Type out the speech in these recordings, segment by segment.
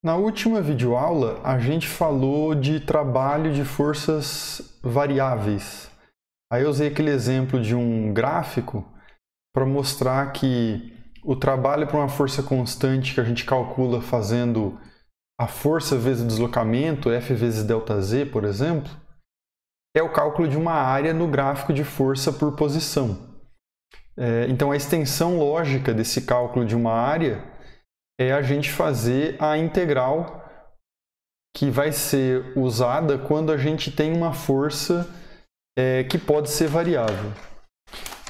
Na última videoaula, a gente falou de trabalho de forças variáveis. Aí eu usei aquele exemplo de um gráfico para mostrar que o trabalho para uma força constante que a gente calcula fazendo a força vezes o deslocamento, F vezes ΔZ, por exemplo, é o cálculo de uma área no gráfico de força por posição. Então a extensão lógica desse cálculo de uma área é a gente fazer a integral que vai ser usada quando a gente tem uma força que pode ser variável.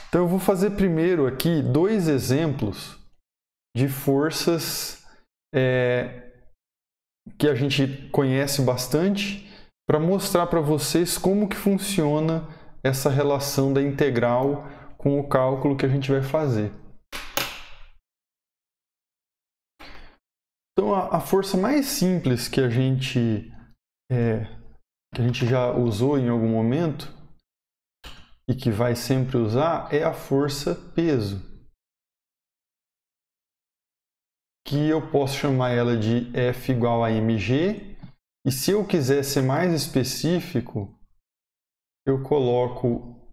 Então eu vou fazer primeiro aqui dois exemplos de forças que a gente conhece bastante para mostrar para vocês como que funciona essa relação da integral com o cálculo que a gente vai fazer. Então a força mais simples que a gente já usou em algum momento e que vai sempre usar é a força peso, que eu posso chamar ela de F igual a mg, e se eu quiser ser mais específico, eu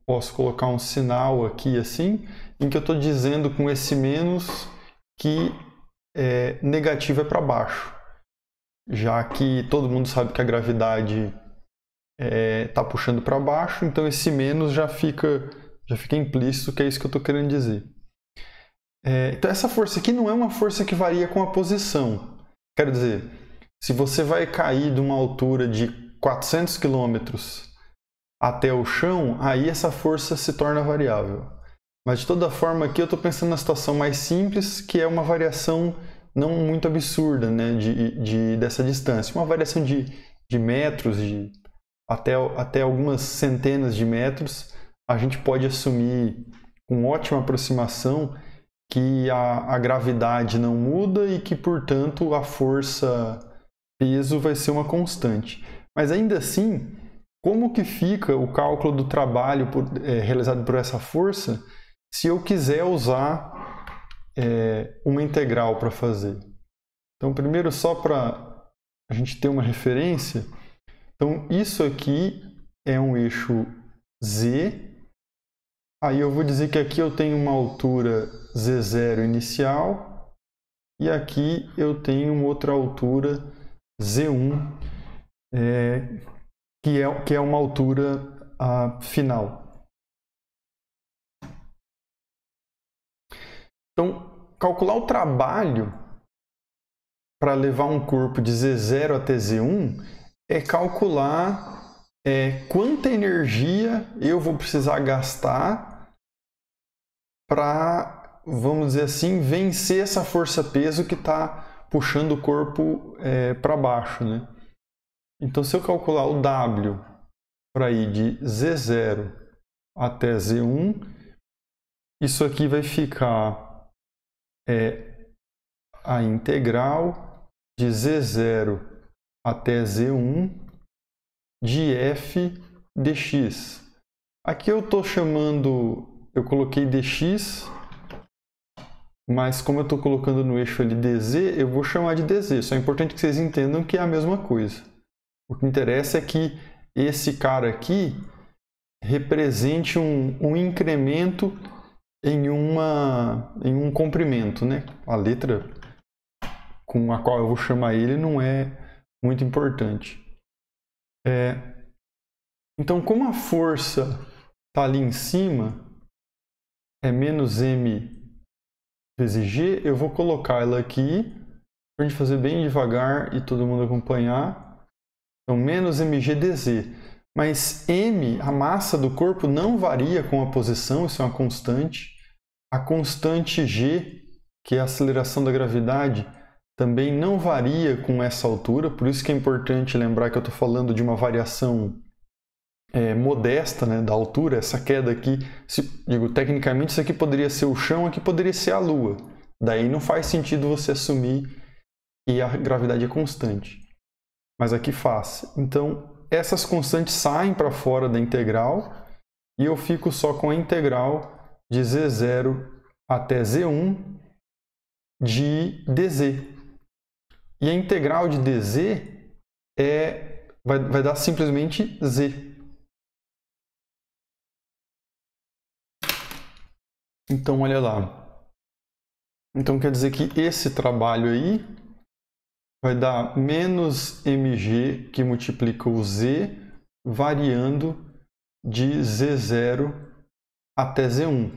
posso colocar um sinal aqui assim, em que eu estou dizendo com esse menos que negativo é para baixo, já que todo mundo sabe que a gravidade está puxando para baixo, então esse menos já fica implícito que é isso que eu estou querendo dizer. Então essa força aqui não é uma força que varia com a posição. Quero dizer, se você vai cair de uma altura de 400 km até o chão, aí essa força se torna variável. Mas de toda forma aqui eu estou pensando na situação mais simples, que é uma variação não muito absurda, né, dessa distância. Uma variação de metros, até algumas centenas de metros, a gente pode assumir com ótima aproximação que a gravidade não muda e que, portanto, a força peso vai ser uma constante. Mas ainda assim, como que fica o cálculo do trabalho realizado por essa força se eu quiser usar uma integral para fazer? Então, primeiro, só para a gente ter uma referência, então isso aqui é um eixo Z. Aí eu vou dizer que aqui eu tenho uma altura Z0 inicial e aqui eu tenho uma outra altura Z1, que é uma altura final. Então, calcular o trabalho para levar um corpo de Z0 até Z1 é calcular quanta energia eu vou precisar gastar para, vamos dizer assim, vencer essa força-peso que está puxando o corpo para baixo, né? Então, se eu calcular o W para ir de Z0 até Z1, isso aqui vai ficar a integral de Z0 até Z1 de f dx. Aqui eu estou chamando, eu coloquei dx, mas como eu estou colocando no eixo ali dz, eu vou chamar de dz. Só é importante que vocês entendam que é a mesma coisa. O que interessa é que esse cara aqui represente um incremento em um comprimento, né? A letra com a qual eu vou chamar ele não é muito importante. Então, como a força está ali em cima, é menos m vezes g, eu vou colocar ela aqui, para a gente fazer bem devagar e todo mundo acompanhar. Então, menos mg dz. Mas m, a massa do corpo, não varia com a posição, isso é uma constante. A constante g, que é a aceleração da gravidade, também não varia com essa altura, por isso que é importante lembrar que eu estou falando de uma variação modesta, né, da altura. Essa queda aqui, tecnicamente isso aqui poderia ser o chão, aqui poderia ser a Lua. Daí não faz sentido você assumir que a gravidade é constante. Mas aqui faz. Então, essas constantes saem para fora da integral e eu fico só com a integral de Z0 até Z1 de dz. E a integral de dz vai dar simplesmente z. Então, olha lá. Então, quer dizer que esse trabalho aí vai dar menos mg que multiplica o z variando de z0 até z1.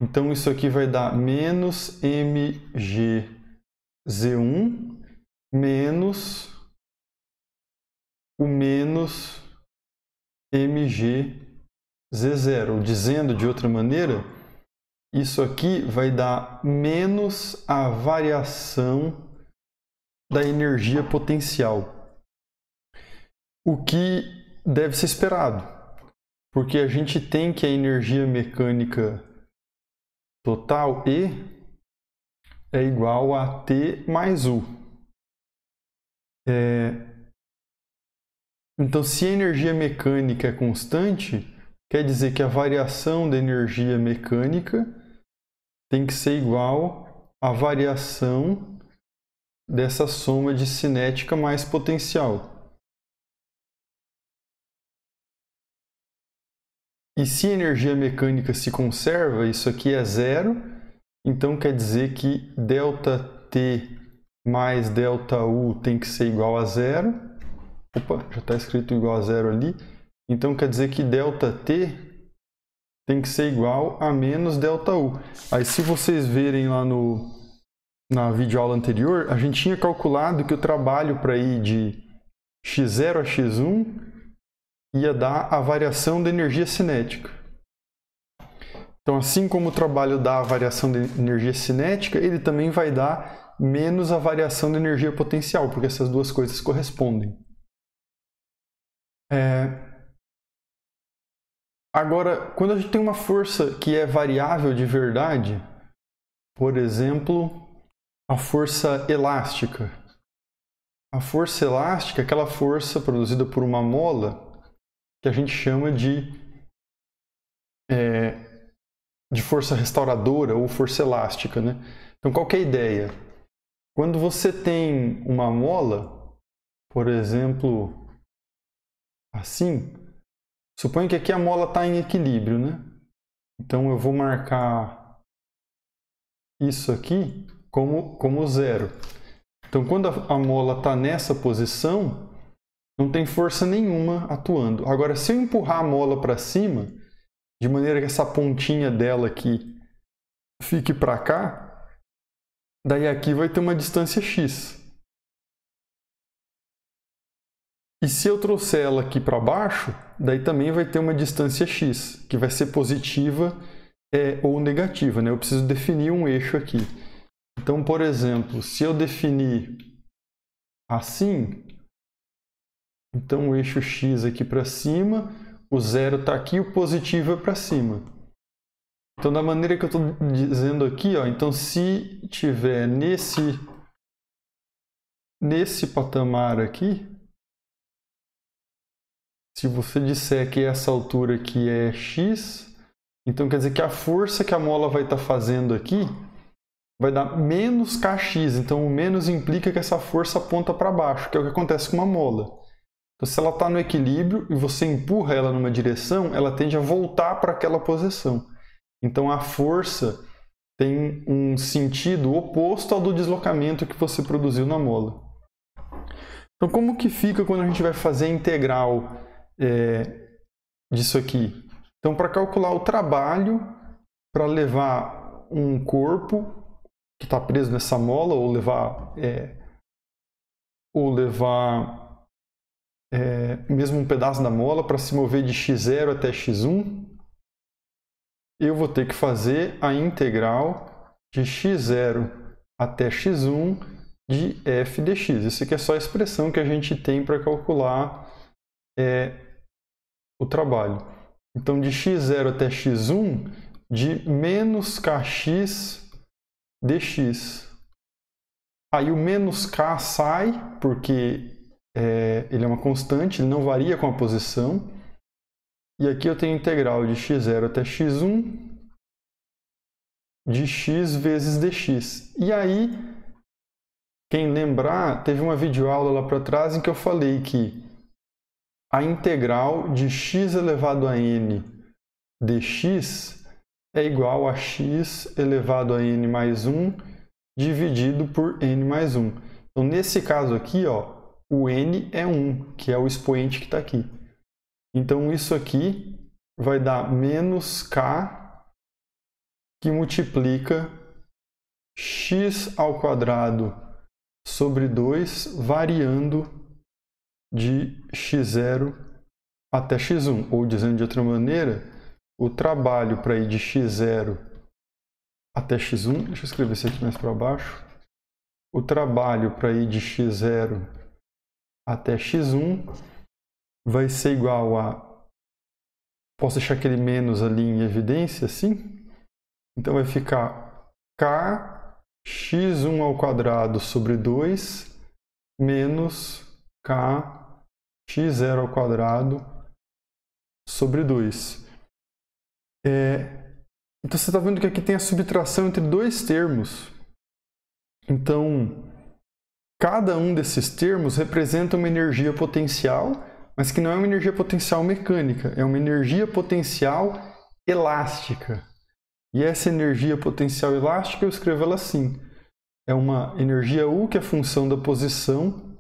Então, isso aqui vai dar menos mg z1 menos o menos mg z0. Dizendo de outra maneira, isso aqui vai dar menos a variação da energia potencial. O que deve ser esperado, porque a gente tem que a energia mecânica total E é igual a T mais U. Então, se a energia mecânica é constante, quer dizer que a variação da energia mecânica tem que ser igual à variação dessa soma de cinética mais potencial. E se a energia mecânica se conserva, isso aqui é zero, então quer dizer que ΔT mais ΔU tem que ser igual a zero. Opa, já está escrito igual a zero ali. Então quer dizer que ΔT tem que ser igual a menos ΔU. Aí se vocês verem lá na videoaula anterior, a gente tinha calculado que o trabalho para ir de x0 a x1 ia dar a variação da energia cinética. Então, assim como o trabalho dá a variação da energia cinética, ele também vai dar menos a variação da energia potencial, porque essas duas coisas correspondem. Agora, quando a gente tem uma força que é variável de verdade, por exemplo, a força elástica. A força elástica é aquela força produzida por uma mola que a gente chama de força restauradora ou força elástica, né? Então, qual que é a ideia? Quando você tem uma mola, por exemplo, assim, suponha que aqui a mola está em equilíbrio, né? Então, eu vou marcar isso aqui como zero. Então, quando a mola está nessa posição, não tem força nenhuma atuando. Agora, se eu empurrar a mola para cima, de maneira que essa pontinha dela aqui fique para cá, daí aqui vai ter uma distância x. E se eu trouxer ela aqui para baixo, daí também vai ter uma distância x, que vai ser positiva ou negativa, né? Eu preciso definir um eixo aqui. Então, por exemplo, se eu definir assim, então o eixo x aqui para cima, o zero está aqui, o positivo é para cima. Então, da maneira que eu estou dizendo aqui, ó, então se tiver nesse patamar aqui, se você disser que essa altura aqui é x, então quer dizer que a força que a mola vai estar fazendo aqui vai dar menos kx. Então, o menos implica que essa força aponta para baixo, que é o que acontece com uma mola. Então, se ela está no equilíbrio e você empurra ela numa direção, ela tende a voltar para aquela posição. Então, a força tem um sentido oposto ao do deslocamento que você produziu na mola. Então, como que fica quando a gente vai fazer a integral disso aqui? Então, para calcular o trabalho para levar um corpo que está preso nessa mola, ou levar mesmo um pedaço da mola para se mover de x0 até x1, eu vou ter que fazer a integral de x0 até x1 de f dx. Isso aqui é só a expressão que a gente tem para calcular o trabalho. Então, de x0 até x1, de menos kx dx. Aí o menos k sai, porque ele é uma constante, ele não varia com a posição. E aqui eu tenho a integral de x0 até x1 de x vezes dx. E aí, quem lembrar, teve uma videoaula lá para trás em que eu falei que a integral de x elevado a n dx é igual a x elevado a n mais 1 dividido por n mais 1. Então, nesse caso aqui, ó, o n é 1, que é o expoente que está aqui. Então, isso aqui vai dar menos k, que multiplica x ao quadrado sobre 2, variando de x0 até x1. Ou, dizendo de outra maneira, o trabalho para ir de x0 até x1, deixa eu escrever isso aqui mais para baixo. O trabalho para ir de x0 até x1 vai ser igual a... Posso deixar aquele menos ali em evidência, assim? Então vai ficar k x1 ao quadrado sobre 2 menos k x0 ao quadrado sobre 2. Então você está vendo que aqui tem a subtração entre dois termos. Então, cada um desses termos representa uma energia potencial, mas que não é uma energia potencial mecânica, é uma energia potencial elástica. E essa energia potencial elástica eu escrevo ela assim. É uma energia U, que é a função da posição,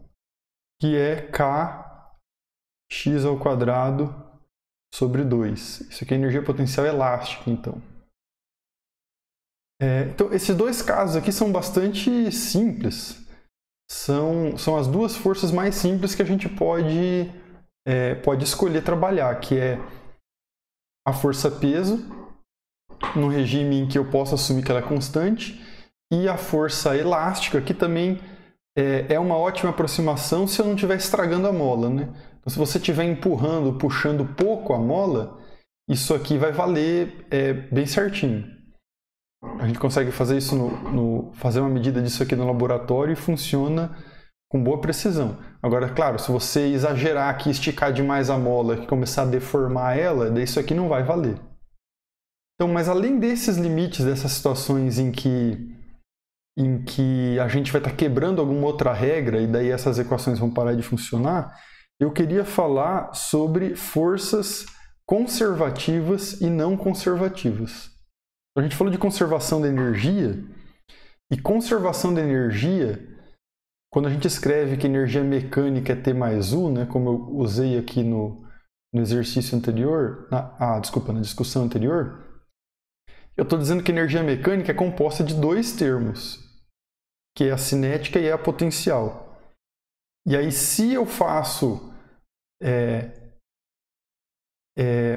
que é k x ao quadrado sobre 2. Isso aqui é energia potencial elástica, então. Então, esses dois casos aqui são bastante simples. São as duas forças mais simples que a gente pode escolher trabalhar, que é a força-peso, no regime em que eu posso assumir que ela é constante, e a força elástica, que também é uma ótima aproximação se eu não estiver estragando a mola, né? Então, se você estiver empurrando, puxando pouco a mola, isso aqui vai valer bem certinho. A gente consegue fazer isso fazer uma medida disso aqui no laboratório e funciona com boa precisão. Agora, claro, se você exagerar aqui, esticar demais a mola e começar a deformar ela, daí isso aqui não vai valer. Então, mas além desses limites, dessas situações em que a gente vai estar quebrando alguma outra regra e daí essas equações vão parar de funcionar, eu queria falar sobre forças conservativas e não conservativas. A gente falou de conservação da energia, e conservação da energia, quando a gente escreve que energia mecânica é T mais U, né, como eu usei aqui no exercício anterior, na discussão anterior, eu estou dizendo que energia mecânica é composta de dois termos, que é a cinética e a potencial. E aí, se eu faço,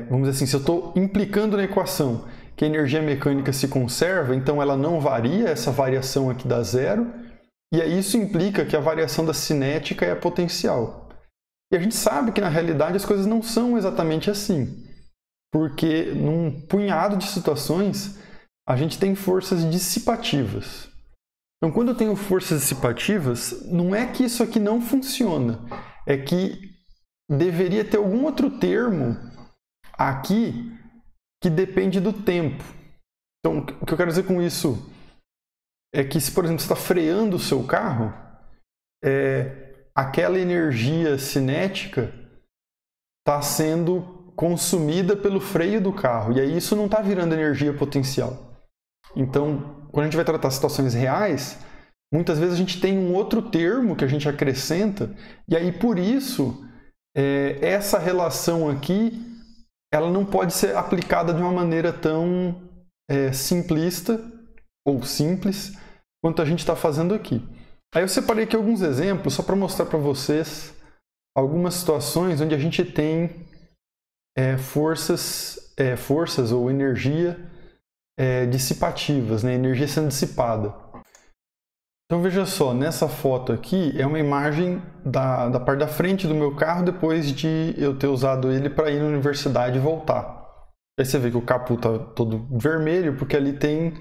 vamos dizer assim, se eu estou implicando na equação que a energia mecânica se conserva, então ela não varia, essa variação aqui dá zero, e aí isso implica que a variação da cinética é a potencial. E a gente sabe que na realidade as coisas não são exatamente assim, porque num punhado de situações a gente tem forças dissipativas. Então, quando eu tenho forças dissipativas, não é que isso aqui não funciona, é que deveria ter algum outro termo aqui que depende do tempo. Então, o que eu quero dizer com isso é que se, por exemplo, você está freando o seu carro, aquela energia cinética está sendo consumida pelo freio do carro, e aí isso não está virando energia potencial. Então, quando a gente vai tratar situações reais, muitas vezes a gente tem um outro termo que a gente acrescenta, e aí por isso essa relação aqui ela não pode ser aplicada de uma maneira tão simplista ou simples quanto a gente está fazendo aqui. Aí eu separei aqui alguns exemplos só para mostrar para vocês algumas situações onde a gente tem forças ou energia dissipativas, né? Energia sendo dissipada. Então veja só, nessa foto aqui é uma imagem da parte da frente do meu carro depois de eu ter usado ele para ir na universidade e voltar. Aí você vê que o capô está todo vermelho porque ali tem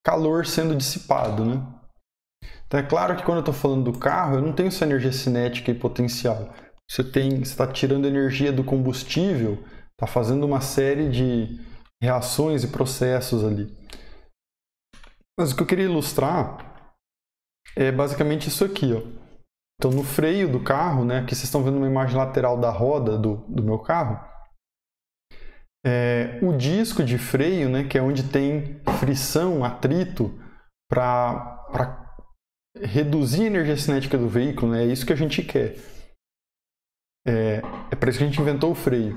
calor sendo dissipado, né? Então é claro que quando eu estou falando do carro, eu não tenho só energia cinética e potencial. Você está tirando energia do combustível, está fazendo uma série de reações e processos ali. Mas o que eu queria ilustrar é basicamente isso aqui, ó. Então, no freio do carro, né, aqui vocês estão vendo uma imagem lateral da roda do meu carro, o disco de freio, né, que é onde tem frição, atrito, para reduzir a energia cinética do veículo, né, é isso que a gente quer. É para isso que a gente inventou o freio.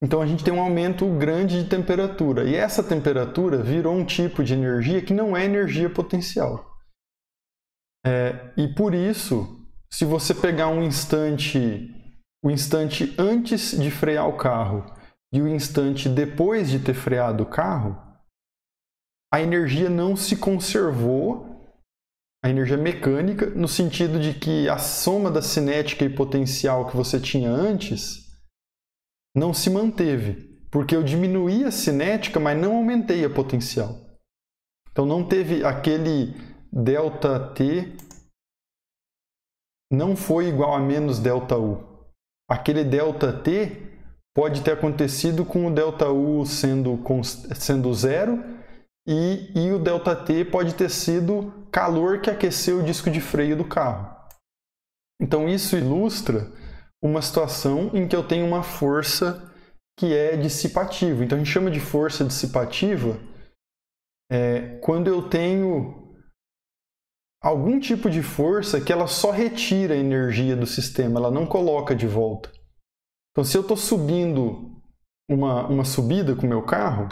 Então a gente tem um aumento grande de temperatura, e essa temperatura virou um tipo de energia que não é energia potencial. E por isso, se você pegar o instante antes de frear o carro e o instante depois de ter freado o carro, a energia não se conservou, a energia mecânica, no sentido de que a soma da cinética e potencial que você tinha antes não se manteve, porque eu diminuí a cinética, mas não aumentei a potencial. Então não teve aquele ΔT, não foi igual a menos ΔU. Aquele ΔT pode ter acontecido com o ΔU sendo zero, e o ΔT pode ter sido calor que aqueceu o disco de freio do carro. Então isso ilustra uma situação em que eu tenho uma força que é dissipativa. Então a gente chama de força dissipativa quando eu tenho algum tipo de força que ela só retira a energia do sistema, ela não coloca de volta. Então se eu estou subindo uma subida com o meu carro,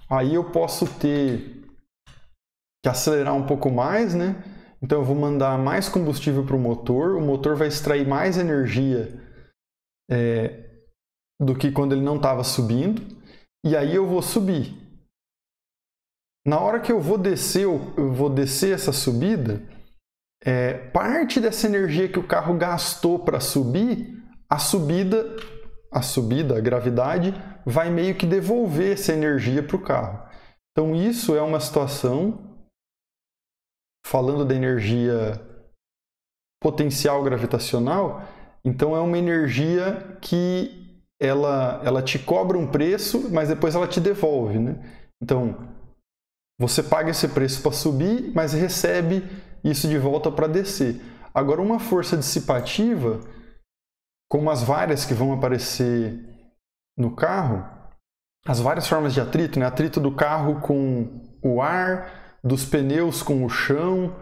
aí eu posso ter que acelerar um pouco mais, né? Então eu vou mandar mais combustível para o motor vai extrair mais energia do que quando ele não estava subindo, e aí eu vou subir. Na hora que eu vou descer essa subida, parte dessa energia que o carro gastou para subir, a gravidade, vai meio que devolver essa energia para o carro. Então isso é uma situação, falando da energia potencial gravitacional, então é uma energia que ela te cobra um preço, mas depois ela te devolve, né? Então, você paga esse preço para subir, mas recebe isso de volta para descer. Agora, uma força dissipativa, como as várias que vão aparecer no carro, as várias formas de atrito, né? Atrito do carro com o ar, dos pneus com o chão,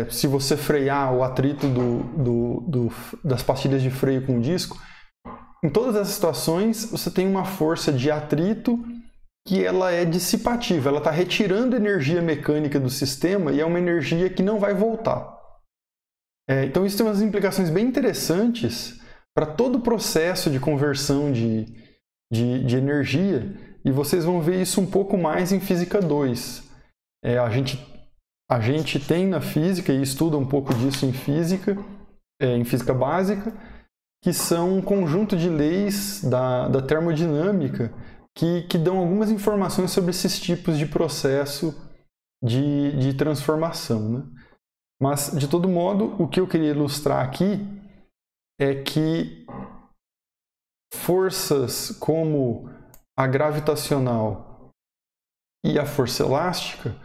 se você frear, o atrito das pastilhas de freio com o disco. Em todas essas situações, você tem uma força de atrito que ela é dissipativa, ela está retirando energia mecânica do sistema e é uma energia que não vai voltar. Então isso tem umas implicações bem interessantes para todo o processo de conversão de energia, e vocês vão ver isso um pouco mais em Física 2. A gente tem na física, e estuda um pouco disso em física básica, que são um conjunto de leis da termodinâmica que dão algumas informações sobre esses tipos de processo de transformação, né? Mas, de todo modo, o que eu queria ilustrar aqui é que forças como a gravitacional e a força elástica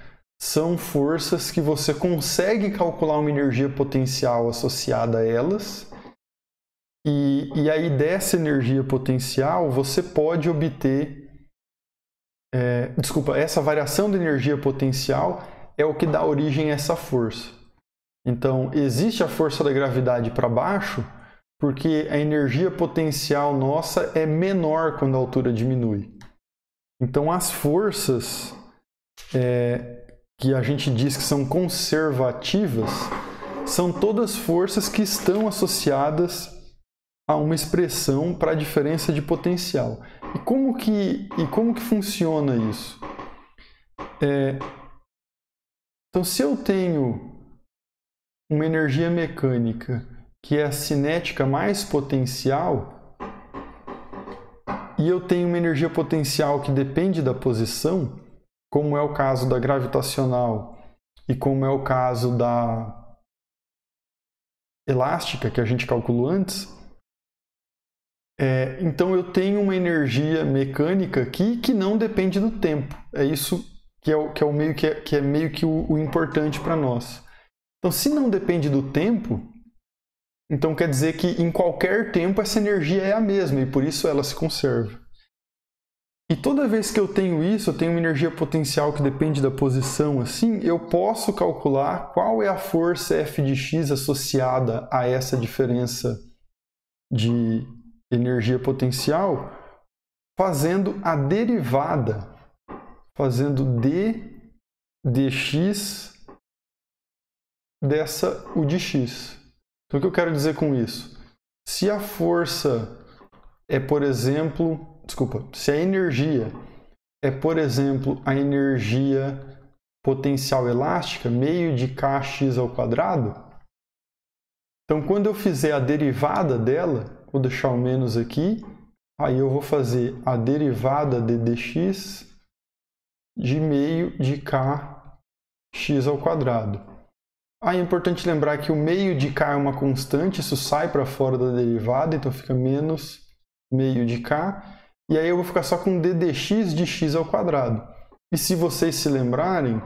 são forças que você consegue calcular uma energia potencial associada a elas, e aí dessa energia potencial você pode obter... essa variação de energia potencial é o que dá origem a essa força. Então, existe a força da gravidade para baixo porque a energia potencial nossa é menor quando a altura diminui. Então, as forças que a gente diz que são conservativas são todas forças que estão associadas a uma expressão para a diferença de potencial. E como que funciona isso? Então, se eu tenho uma energia mecânica que é a cinética mais potencial, e eu tenho uma energia potencial que depende da posição, como é o caso da gravitacional e como é o caso da elástica que a gente calculou antes, então eu tenho uma energia mecânica aqui que não depende do tempo. É isso que é meio que o importante para nós. Então, se não depende do tempo, então quer dizer que em qualquer tempo essa energia é a mesma e por isso ela se conserva. E toda vez que eu tenho isso, eu tenho uma energia potencial que depende da posição, assim, eu posso calcular qual é a força F de x associada a essa diferença de energia potencial, fazendo a derivada, fazendo d dx dessa U de x. Então, o que eu quero dizer com isso? Se a força é, por exemplo, se a energia é, por exemplo, a energia potencial elástica, meio de kx ao quadrado, então quando eu fizer a derivada dela, vou deixar o menos aqui, aí eu vou fazer a derivada de dx de meio de kx ao quadrado. Aí é importante lembrar que o meio de k é uma constante, isso sai para fora da derivada, então fica menos meio de k. E aí eu vou ficar só com d dx de x ao quadrado. E se vocês se lembrarem,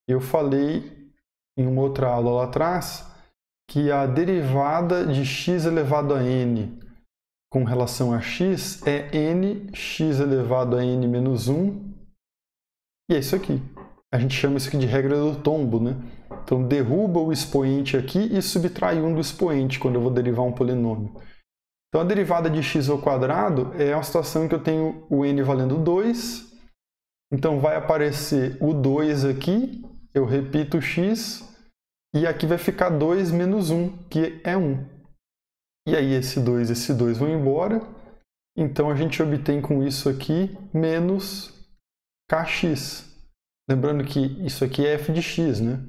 eu falei em uma outra aula lá atrás que a derivada de x elevado a n com relação a x é nx elevado a n menos 1. E é isso aqui. A gente chama isso aqui de regra do tombo, né? Então derruba o expoente aqui e subtrai 1 do expoente quando eu vou derivar um polinômio. Então, a derivada de x ao quadrado é uma situação em que eu tenho o n valendo 2. Então, vai aparecer o 2 aqui, eu repito o x, e aqui vai ficar 2 menos 1, que é 1. E aí, esse 2 vão embora. Então, a gente obtém com isso aqui menos kx. Lembrando que isso aqui é f de x, né?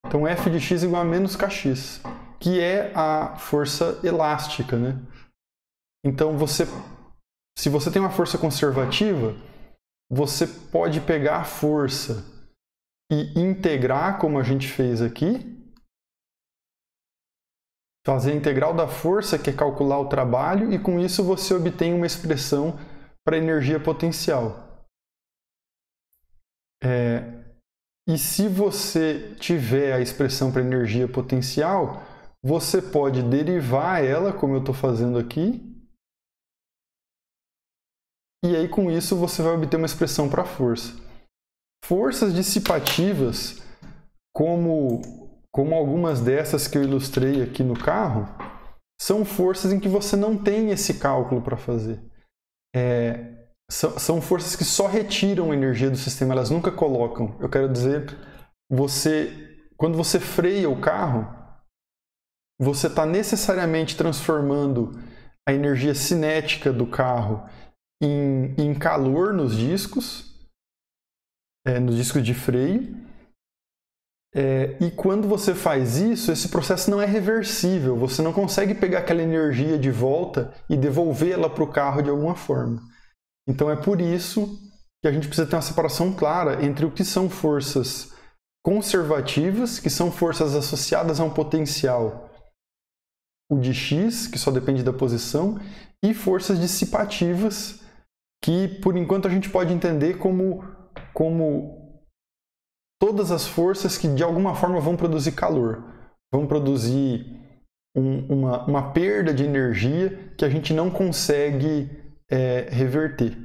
Então, f de x igual a menos kx, que é a força elástica, né? Então, se você tem uma força conservativa, você pode pegar a força e integrar, como a gente fez aqui, fazer a integral da força, que é calcular o trabalho, e com isso você obtém uma expressão para energia potencial. E se você tiver a expressão para energia potencial, você pode derivar ela, como eu estou fazendo aqui, e aí com isso você vai obter uma expressão para força. Forças dissipativas, como algumas dessas que eu ilustrei aqui no carro, são forças em que você não tem esse cálculo para fazer. São forças que só retiram energia do sistema, elas nunca colocam. Eu quero dizer, quando você freia o carro, você está necessariamente transformando a energia cinética do carro em calor nos discos de freio. E quando você faz isso, esse processo não é reversível. Você não consegue pegar aquela energia de volta e devolvê-la para o carro de alguma forma. Então é por isso que a gente precisa ter uma separação clara entre o que são forças conservativas, que são forças associadas a um potencial, o de x, que só depende da posição, e forças dissipativas, que por enquanto a gente pode entender como todas as forças que de alguma forma vão produzir calor, vão produzir uma perda de energia que a gente não consegue reverter.